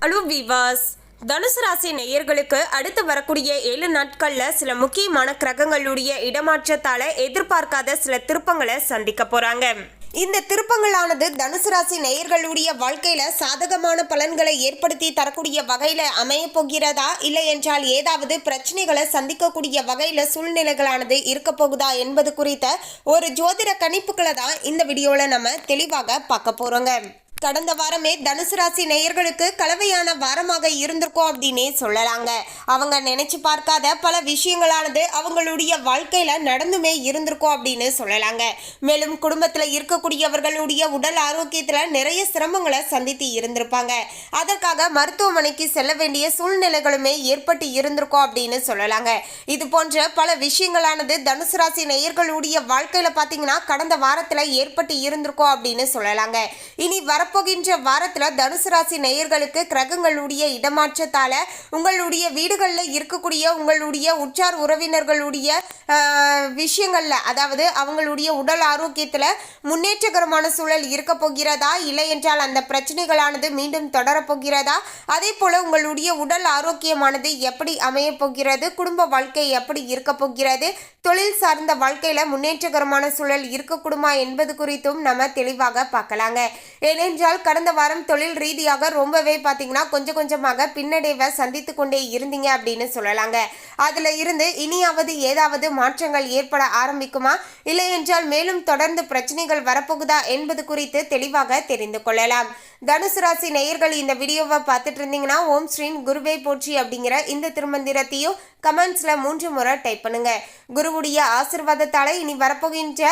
Hello viewers, தனுசு ராசி நேயர்களுக்கு அடுத்து வரக்கூடிய 7 நாட்களில் சில முக்கியமான கிரகங்களுடைய இடமாற்றத்தால் எதிர்பார்க்காத சில திருப்பங்களை சந்திக்க போகிறாங்க. இந்த திருப்பங்களானது தனுசு ராசி நேயர்களுடைய வாழ்க்கையில சாதகமான பலன்களை ஏற்படுத்தி தரக்கூடிய வகையில அமைய போகிறதா, இல்லை என்றால் ஏதாவது பிரச்சனைகளை சந்திக்கக்கூடிய வகையில சூழ்நிலைகளானது இருக்க போகுதா என்பது குறித்த ஒரு ஜோதிட கணிப்புகளை தான் இந்த வீடியோல நம்ம தெளிவாக பார்க்க போறோங்க. கடந்த வாரமே தனுசு ராசி நேயர்களுக்கு கலவையான வாரமாக இருந்திருக்கும் அப்படின்னே சொல்லலாங்க. அவங்க நினைச்சு பார்க்காத பல விஷயங்களானது அவங்களுடைய வாழ்க்கையில நடந்துமே இருந்திருக்கும் அப்படின்னு சொல்லலாங்க. மேலும் குடும்பத்துல இருக்கக்கூடியவர்களுடைய உடல் ஆரோக்கியத்துல நிறைய சிரமங்களை சந்தித்து இருந்திருப்பாங்க. அதற்காக மருத்துவமனைக்கு செல்ல வேண்டிய சூழ்நிலைகளுமே ஏற்பட்டு இருந்திருக்கும் அப்படின்னு சொல்லலாங்க. இது போன்ற பல விஷயங்களானது தனுசு ராசி நேயர்களுடைய வாழ்க்கையில பாத்தீங்கன்னா கடந்த வாரத்துல ஏற்பட்டு இருந்திருக்கும் அப்படின்னு சொல்லலாங்க. இனி வரப்போகின்ற வாரத்தில் தனுசு ராசி நேயர்களுக்கு கிரகங்களுடைய இடமாற்றத்தால உங்களுடைய வீடுகளில் இருக்கக்கூடிய உங்களுடைய உற்றார் உறவினர்களுடைய விஷயங்கள்ல, அதாவது அவங்களுடைய உடல் ஆரோக்கியத்தில் முன்னேற்றகரமான சூழல் இருக்க போகிறதா, இல்லை என்றால் அந்த பிரச்சனைகளானது மீண்டும் தொடரப்போகிறதா, அதே போல உங்களுடைய உடல் ஆரோக்கியமானது எப்படி அமைய போகிறது, குடும்ப வாழ்க்கை எப்படி இருக்க போகிறது, தொழில் சார்ந்த வாழ்க்கையில முன்னேற்றகரமான சூழல் இருக்கக்கூடுமா என்பது குறித்தும் நம்ம தெளிவாக பார்க்கலாங்க. ஏனென்றால் கடந்த வாரம் தொழில் ரீதியாக ரொம்பவே பார்த்தீங்கன்னா கொஞ்சம் கொஞ்சமாக பின்னடைவை சந்தித்து கொண்டே இருந்தீங்க அப்படின்னு சொல்லலாங்க. அதுல இருந்து இனியாவது ஏதாவது மாற்றங்கள் ஏற்பட ஆரம்பிக்குமா, இல்லை என்றால் மேலும் தொடர்ந்து பிரச்சனைகள் வரப்போகுதா என்பது குறித்து தெளிவாக தெரிந்து கொள்ளலாம். தனுசு ராசி நேயர்கள் இந்த வீடியோவை பார்த்துட்டு இருந்தீங்கன்னா ஓம் ஸ்ரீ குருவே போற்றி அப்படிங்கிற இந்த திருமந்திரத்தையும் கமெண்ட்ஸ்ல 3 முறை டைப் பண்ணுங்க. குருவுடைய ஆசிர்வாதத்தால இனி வரப்போகின்ற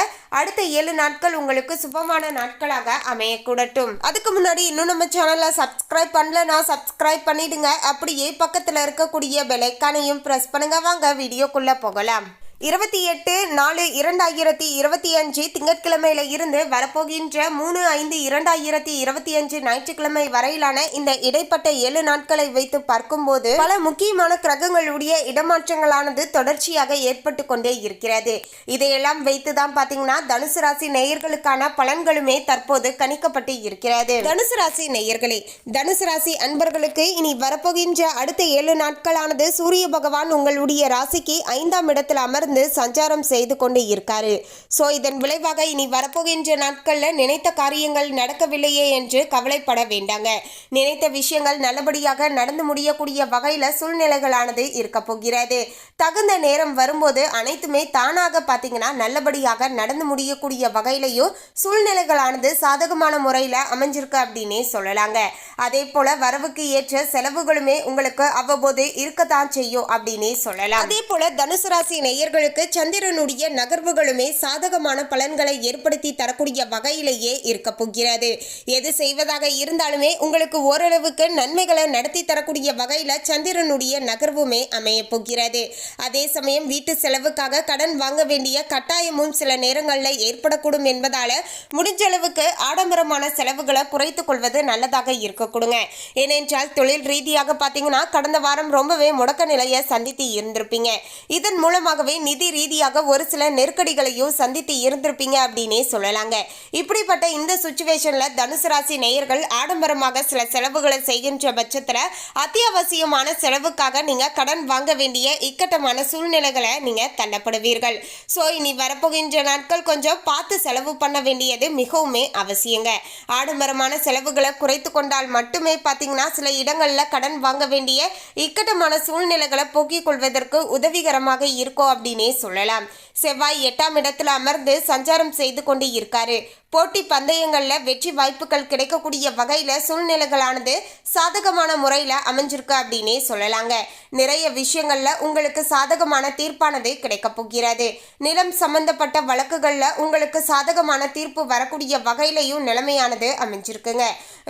அடுத்த 7 நாட்கள் உங்களுக்கு சுபமான நாட்களாக அமையக்கூடட்டும். அதுக்கு முன்னாடி இன்னும் நம்ம சேனலை சப்ஸ்கிரைப் பண்ணலன்னா சப்ஸ்கிரைப் பண்ணிடுங்க. அப்படியே பக்கத்துல இருக்கக்கூடிய பெல் ஐகானையும் பிரஸ் பண்ணுங்க. வாங்க வீடியோக்குள்ள போகலாம். 28/4/2025 திங்கட்கிழமையில இருந்து வரப்போகின்ற 3/5/2025 ஞாயிற்றுக்கிழமை வரையிலான இந்த இடைப்பட்ட 7 நாட்களை வைத்து பார்க்கும்போது பல முக்கியமான கிரகங்களுடைய இடமாற்றங்களானது தொடர்ச்சியாக ஏற்பட்டு கொண்டே இருக்கிறது. இதையெல்லாம் வைத்துதான் பாத்தீங்கன்னா தனுசு ராசி நேயர்களுக்கான பலன்களுமே தற்போது கணிக்கப்பட்டு இருக்கிறது. தனுசு ராசி நேயர்களே, தனுசு ராசி அன்பர்களுக்கு இனி வரப்போகின்ற அடுத்த 7 நாட்களானது சூரிய பகவான் உங்களுடைய ராசிக்கு 5ஆம் இடத்தில் அமர்ந்து சஞ்சாரம் செய்து கொண்டு இருக்காரு. சோ இதன் விளைவாக இனி வரப்போகின்ற நாட்கள்ல நினைத்த காரியங்கள் நடக்கவில்லையே என்று கவலைப்பட வேண்டாங்க. நினைத்த விஷயங்கள் நல்லபடியாக நடந்து முடியக்கூடிய வகையில சூழ்நிலைகளானது இருக்க போகிறது. தகுந்த நேரம் வரும்போது அனைத்துமே தானாக பாத்தீங்கன்னா நல்லபடியாக நடந்து முடியக்கூடிய வகையிலையும் சூழ்நிலைகளானது சாதகமான முறையில அமைஞ்சிருக்கு அப்படின்னே சொல்லலாங்க. அதே போல வரவுக்கு ஏற்ற செலவுகளுமே உங்களுக்கு அவ்வப்போது இருக்கத்தான் செய்யும் அப்படின்னே சொல்லலாம். அதே போல தனுசு ராசி நேயர்களுக்கு சந்திரனுடைய நகர்வுகளுமே சாதகமான பலன்களை ஏற்படுத்தி தரக்கூடிய வகையிலேயே இருக்க போகிறது. எது செய்வதாக இருந்தாலுமே உங்களுக்கு ஓரளவுக்கு நன்மைகளை நடத்தி தரக்கூடிய வகையில சந்திரனுடைய நகர்வுமே அமைய போகிறது. அதே சமயம் வீட்டு செலவுக்காக கடன் வாங்க வேண்டிய கட்டாயமும் சில நேரங்களில் ஏற்படக்கூடும் என்பதால முடிஞ்ச அளவுக்கு ஆடம்பரமான செலவுகளை குறைத்துக் கொள்வது நல்லதாக இருக்க கொடுங்க. ஏனென்றால் தொழில் ரீதியாக பார்த்தீங்கன்னா கடந்த வாரம் ரொம்பவே முடக்க நிலையை சந்தித்து இருந்திருப்பீங்க. இதன் மூலமாகவே நிதி ரீதியாக ஒரு சில நெருக்கடிகளையும் சந்தித்து இருந்திருப்பீங்க அப்படின்னே சொல்லலாங்க. இப்படிப்பட்ட இந்த சுச்சுவேஷன்ல தனுசு ராசி நேயர்கள் ஆடம்பரமாக சில செலவுகளை செய்கின்ற பட்சத்துல அத்தியாவசியமான செலவுக்காக நீங்க கடன் வாங்க வேண்டிய இக்கட்டமான சூழ்நிலைகளை நீங்க தள்ளப்படுவீர்கள். சோ இனி வரப்போகின்ற நாட்கள் கொஞ்சம் பார்த்து செலவு பண்ண வேண்டியது மிகவுமே அவசியங்க. ஆடம்பரமான செலவுகளை குறைத்து கொண்டால் மட்டுமே பாத்தீங்கன்னா சில இடங்கள்ல கடன் வாங்க வேண்டிய இக்கட்டமான சூழ்நிலைகளை போக்கிக் கொள்வதற்கு உதவிகரமாக இருக்கும் அப்படின்னே சொல்லலாம். செவ்வாய் 8ஆம் இடத்துல அமர்ந்து சஞ்சாரம் செய்து கொண்டு இருக்காரு. போட்டி பந்தயங்கள்ல வெற்றி வாய்ப்புகள் கிடைக்கக்கூடிய வகையில சூழ்நிலைகளானது சாதகமான முறையில அமைஞ்சிருக்கு அப்படின்னே சொல்லலாங்க. நிறைய விஷயங்கள்ல உங்களுக்கு சாதகமான தீர்ப்பானது கிடைக்க போகிறது. நிலம் சம்பந்தப்பட்ட வழக்குகள்ல உங்களுக்கு சாதகமான தீர்ப்பு வரக்கூடிய வகையிலையும் நிலைமையானது அமைஞ்சிருக்குங்க.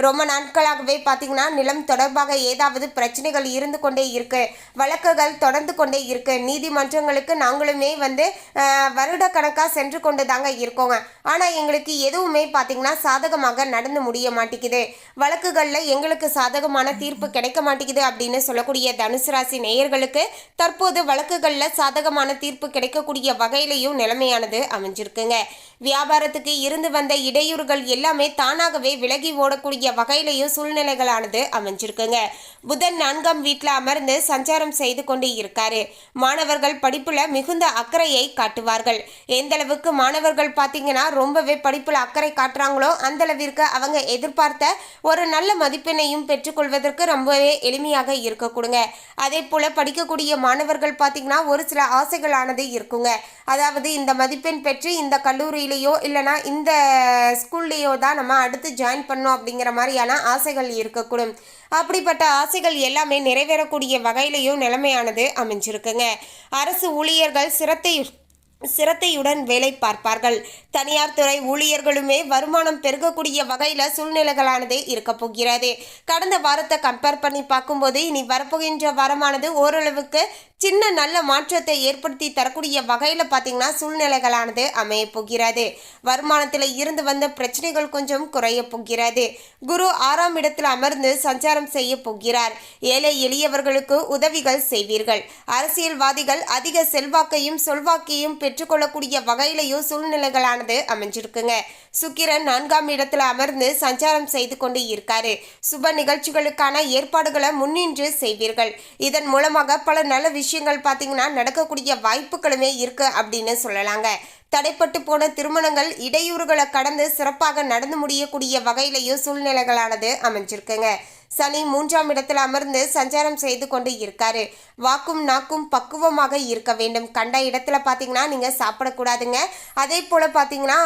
ரொம்ப நாட்களாகவே பாத்தீங்கன்னா நிலம் தொடர்பாக ஏதாவது பிரச்சனைகள் இருந்து கொண்டே இருக்கு, வழக்குகள் தொடர்ந்து கொண்டே இருக்கு. நீதிமன்றங்களுக்கு நாங்களுமே வருட கணக்காக சென்று கொண்டு தாங்க இருக்கோங்க. ஆனால் எங்களுக்கு எதுவுமே பார்த்தீங்கன்னா சாதகமாக நடந்து முடிய மாட்டேங்குது, வழக்குகளில் எங்களுக்கு சாதகமான தீர்ப்பு கிடைக்க மாட்டேங்குது அப்படின்னு சொல்லக்கூடிய தனுசு ராசி நேயர்களுக்கு தற்போது வழக்குகளில் சாதகமான தீர்ப்பு கிடைக்கக்கூடிய வகையிலையும் நிலைமையானது அமைஞ்சிருக்குங்க. வியாபாரத்துக்கு இருந்து வந்த இடையூறுகள் எல்லாமே தானாகவே விலகி ஓடக்கூடிய வகையிலையும் சூழ்நிலைகளானது அமைஞ்சிருக்குங்க. புதன் 4ஆம் வீட்டில் அமர்ந்து சஞ்சாரம் செய்து கொண்டு இருக்காரு. மாணவர்கள் படிப்புல மிகுந்த அக்கறையை காட்டுவார்கள். எந்த அளவுக்கு மாணவர்கள் பார்த்தீங்கன்னா ரொம்பவே படிப்புல அக்கறை காட்டுறாங்களோ அந்த அளவிற்கு அவங்க எதிர்பார்த்த ஒரு நல்ல மதிப்பெண்ணையும் பெற்றுக்கொள்வதற்கு ரொம்பவே எளிமையாக இருக்க கொடுங்க. அதே போல படிக்கக்கூடிய மாணவர்கள் பார்த்தீங்கன்னா ஒரு சில ஆசைகளானது இருக்குங்க. அதாவது இந்த மதிப்பெண் பெற்று இந்த கல்லூரியிலேயோ இல்லைனா இந்த ஸ்கூல்லையோ தான் நம்ம அடுத்து ஜாயின் பண்ணோம் அப்படிங்கிற மாதிரியான ஆசைகள் இருக்கக்கூடும். அப்படிப்பட்ட ஆசைகள் எல்லாமே நிறைவேறக்கூடிய வகையிலையும் நிலைமையானது அமைஞ்சிருக்குங்க. அரசு ஊழியர்கள் சிரத்தையுடன் வேலை பார்ப்பார்கள். தனியார் துறை ஊழியர்களுமே வருமானம் பெருகக்கூடிய வகையில் சூழ்நிலைகளானது இருக்க போகிறது. கடந்த வாரத்தை கம்பேர் பண்ணி பார்க்கும்போது இனி வரப்போகின்ற வாரமானது ஓரளவுக்கு சின்ன நல்ல மாற்றத்தை ஏற்படுத்தி தரக்கூடிய வகையில் பார்த்தீங்கன்னா சூழ்நிலைகளானது அமைய போகிறது. வருமானத்தில் இருந்து வந்த பிரச்சனைகள் கொஞ்சம் குறைய போகிறது. குரு 6ஆம் இடத்தில் அமர்ந்து சஞ்சாரம் செய்ய போகிறார். ஏழை எளியவர்களுக்கு உதவிகள் செய்வீர்கள். அரசியல்வாதிகள் அதிக செல்வாக்கையும் சொல்வாக்கையும் பெற்றுக்கொள்ளக்கூடிய வகையிலையும் சூழ்நிலைகளானது அமைஞ்சிருக்குங்க. சுக்கிரன் 4ஆம் இடத்துல அமர்ந்து சஞ்சாரம் செய்து கொண்டு இருக்காரு. சுப நிகழ்ச்சிகளுக்கான ஏற்பாடுகளை முன்னின்று செய்வீர்கள். இதன் மூலமாக பல நல்ல விஷயங்கள் பார்த்தீங்கன்னா நடக்கக்கூடிய வாய்ப்புகளுமே இருக்கு அப்படின்னு சொல்லலாங்க. தடைப்பட்டு போன திருமணங்கள் இடையூறுகளை கடந்து சிறப்பாக நடந்து முடியக்கூடிய வகையிலையும் சூழ்நிலைகளானது அமைஞ்சிருக்குங்க. சனி 3ஆம் இடத்துல அமர்ந்து சஞ்சாரம் செய்து கொண்டு இருக்காரு. வாக்கும் நாக்கும் பக்குவமாக இருக்க வேண்டும். கண்ட இடத்துல பார்த்தீங்கன்னா நீங்கள் சாப்பிடக்கூடாதுங்க. அதே போல் பார்த்தீங்கன்னா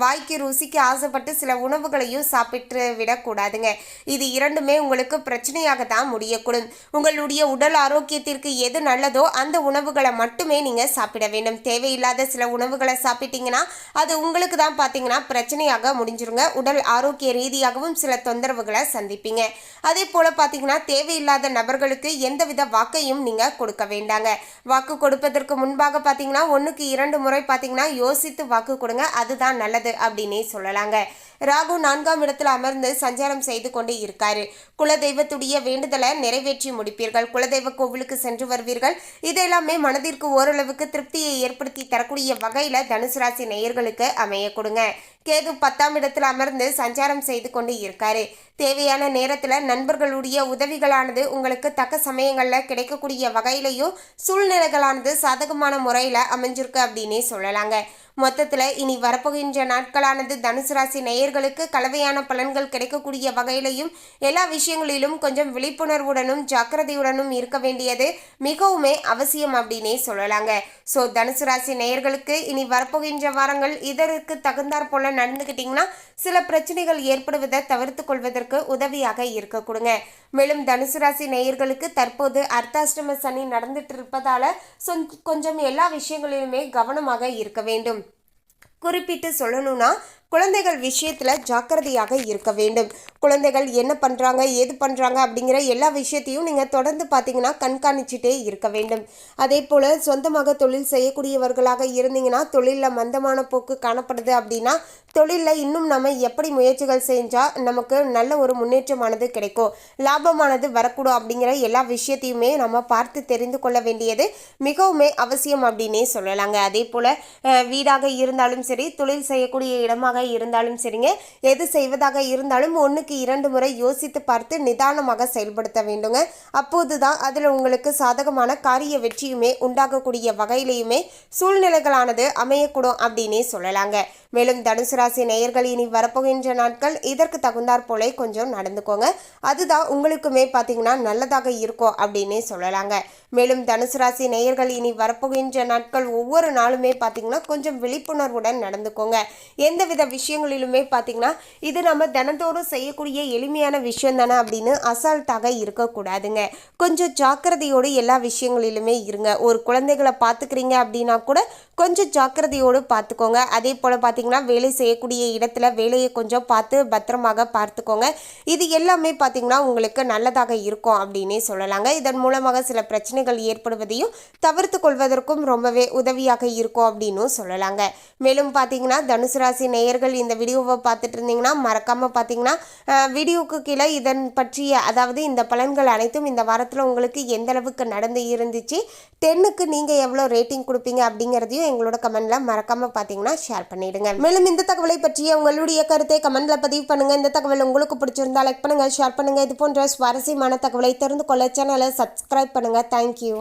வாய்க்கு ருசிக்கு ஆசைப்பட்டு சில உணவுகளையும் சாப்பிட்டு விடக்கூடாதுங்க. இது இரண்டுமே உங்களுக்கு பிரச்சனையாக தான் முடியக்கூடும். உங்களுடைய உடல் ஆரோக்கியத்திற்கு எது நல்லதோ அந்த உணவுகளை மட்டுமே நீங்கள் சாப்பிட வேண்டும். தேவையில்லாத சில உணவுகளை சாப்பிட்டீங்கன்னா அது உங்களுக்கு தான் பார்த்தீங்கன்னா பிரச்சனையாக முடிஞ்சிருங்க. உடல் ஆரோக்கிய ரீதியாகவும் சில தொந்தரவுகளை சந்திப்பீங்க. அதே போல பார்த்தீங்கன்னா தேவையில்லாத நபர்களுக்கு எந்தவித வாக்கையும் நீங்கள் கொடுக்க வேண்டாங்க. வாக்கு கொடுப்பதற்கு முன்பாக பார்த்தீங்கன்னா 1க்கு 2 முறை பார்த்தீங்கன்னா யோசித்து வாக்கு கொடுங்க. அதுதான் நல்லது அப்படின்னே சொல்லலாங்க. ராகு 4ஆம் இடத்துல அமர்ந்து சஞ்சாரம் செய்து கொண்டு இருக்காரு. குலதெய்வத்துடைய வேண்டுதலை நிறைவேற்றி முடிப்பீர்கள். குலதெய்வ கோவிலுக்கு சென்று வருவீர்கள். இதெல்லாமே மனதிற்கு ஓரளவுக்கு திருப்தியை ஏற்படுத்தி தரக்கூடிய வகையில் தனுசு ராசி நேயர்களுக்கு அமைய கொடுங்க. கேது 10ஆம் இடத்துல அமர்ந்து சஞ்சாரம் செய்து கொண்டு இருக்காரு. தேவையான நேரத்தில் நண்பர்களுடைய உதவிகளானது உங்களுக்கு தக்க சமயங்களில் கிடைக்கக்கூடிய வகையிலையும் சூழ்நிலைகளானது சாதகமான முறையில் அமைஞ்சிருக்கு அப்படின்னே சொல்லலாங்க. மொத்தத்தில் இனி வரப்போகின்ற நாட்களானது தனுசு ராசி நேயர்களுக்கு கலவையான பலன்கள் கிடைக்கக்கூடிய வகையிலையும் எல்லா விஷயங்களிலும் கொஞ்சம் விழிப்புணர்வுடனும் ஜாக்கிரதையுடனும் இருக்க வேண்டியது மிகவுமே அவசியம் அப்படின்னே சொல்லலாங்க. ஸோ தனுசு ராசி நேயர்களுக்கு இனி வரப்போகின்ற வாரங்கள் இதற்கு தகுந்தாற் போல நடந்துக்கிட்டிங்கன்னா சில பிரச்சனைகள் ஏற்படுவதை தவிர்த்து கொள்வதற்கு உதவியாக இருக்க கொடுங்க. மேலும் தனுசு ராசி நேயர்களுக்கு தற்போது அர்த்தாஷ்டம சனி நடந்துட்டு இருப்பதால கொஞ்சம் எல்லா விஷயங்களிலுமே கவனமாக இருக்க வேண்டும். குறிப்பிட்டு சொல்லணும்னா குழந்தைகள் விஷயத்தில் ஜாக்கிரதையாக இருக்க வேண்டும். குழந்தைகள் என்ன பண்ணுறாங்க ஏது பண்ணுறாங்க அப்படிங்கிற எல்லா விஷயத்தையும் நீங்கள் தொடர்ந்து பார்த்தீங்கன்னா கண்காணிச்சுட்டே இருக்க வேண்டும். அதே போல் சொந்தமாக தொழில் செய்யக்கூடியவர்களாக இருந்தீங்கன்னா தொழிலில் மந்தமான போக்கு காணப்படுது அப்படின்னா தொழிலில் இன்னும் நம்ம எப்படி முயற்சிகள் செஞ்சால் நமக்கு நல்ல ஒரு முன்னேற்றமானது கிடைக்கும், லாபமானது வரக்கூடும் அப்படிங்கிற எல்லா விஷயத்தையுமே நம்ம பார்த்து தெரிந்து கொள்ள வேண்டியது மிகவுமே அவசியம் அப்படின்னே சொல்லலாங்க. அதே போல் வீடாக இருந்தாலும் சரி, தொழில் செய்யக்கூடிய இடமாக இருந்தாலும் சரிங்க, எது செய்வதாக இருந்தாலும் 1க்கு 2 முறை யோசித்து பார்த்து நிதானமாக செயல்படுத்த வேண்டுங்க. அப்போதுதான் அதில் உங்களுக்கு சாதகமான காரிய வெற்றியுமே உண்டாகக்கூடிய வகையிலையுமே சூழ்நிலைகளானது அமையக்கூடும் அப்படின்னே சொல்லலாங்க. மேலும் தனுசு ராசி நேயர்கள் இனி வரப்போகின்ற நாட்கள் இதற்கு தகுந்தாற் போல கொஞ்சம் நடந்துக்கோங்க. அதுதான் உங்களுக்குமே பார்த்தீங்கன்னா நல்லதாக இருக்கும் அப்படின்னே சொல்லலாங்க. மேலும் தனுசு ராசி நேயர்கள் இனி வரப்போகின்ற நாட்கள் ஒவ்வொரு நாளுமே பார்த்தீங்கன்னா கொஞ்சம் விழிப்புணர்வுடன் நடந்துக்கோங்க. எந்தவித விஷயங்களிலுமே பார்த்தீங்கன்னா இது நம்ம தினந்தோறும் செய்யக்கூடிய எளிமையான விஷயம் தானே அப்படின்னு அசால்ட்டாக இருக்கக்கூடாதுங்க. கொஞ்சம் ஜாக்கிரதையோடு எல்லா விஷயங்களிலுமே இருங்க. ஒரு குழந்தைகளை பார்த்துக்கிறீங்க அப்படின்னா கூட கொஞ்சம் ஜாக்கிரதையோடு பார்த்துக்கோங்க. அதே போல் பார்த்தீங்கன்னா வேலை செய்யக்கூடிய இடத்துல வேலையை கொஞ்சம் பார்த்து பத்திரமாக பார்த்துக்கோங்க. இது எல்லாமே பார்த்தீங்கன்னா உங்களுக்கு நல்லதாக இருக்கும் அப்படின்னே சொல்லலாங்க. இதன் மூலமாக சில பிரச்சனைகள் பிரச்சனைகள் ஏற்படுவதையும் தவிர்த்து கொள்வதற்கும் ரொம்பவே உதவியாக இருக்கும் அப்படின்னு சொல்லலாங்க. மேலும் பார்த்தீங்கன்னா தனுசு ராசி நேயர்கள் இந்த வீடியோவை பார்த்துட்டு இருந்தீங்கன்னா மறக்காமல் பார்த்தீங்கன்னா வீடியோவுக்கு கீழே இதன் பற்றிய அதாவது இந்த பலன்கள் அனைத்தும் இந்த வாரத்தில் உங்களுக்கு எந்த அளவுக்கு நடந்து இருந்துச்சு, 10க்கு நீங்கள் எவ்வளோ ரேட்டிங் கொடுப்பீங்க அப்படிங்கிறதையும் எங்களோட கமெண்ட்டில் மறக்காமல் பார்த்தீங்கன்னா ஷேர் பண்ணிவிடுங்க. மேலும் இந்த தகவலை பற்றிய உங்களுடைய கருத்தை கமெண்ட்டில் பதிவு பண்ணுங்கள். இந்த தகவல் உங்களுக்கு பிடிச்சிருந்தா லைக் பண்ணுங்கள், ஷேர் பண்ணுங்கள். இது போன்ற சுவாரஸ்யமான தகவலை தெரிந்து கொள்ள சேனலை சப்ஸ்கிரைப் பண்ணுங்கள். தேங்க்யூ.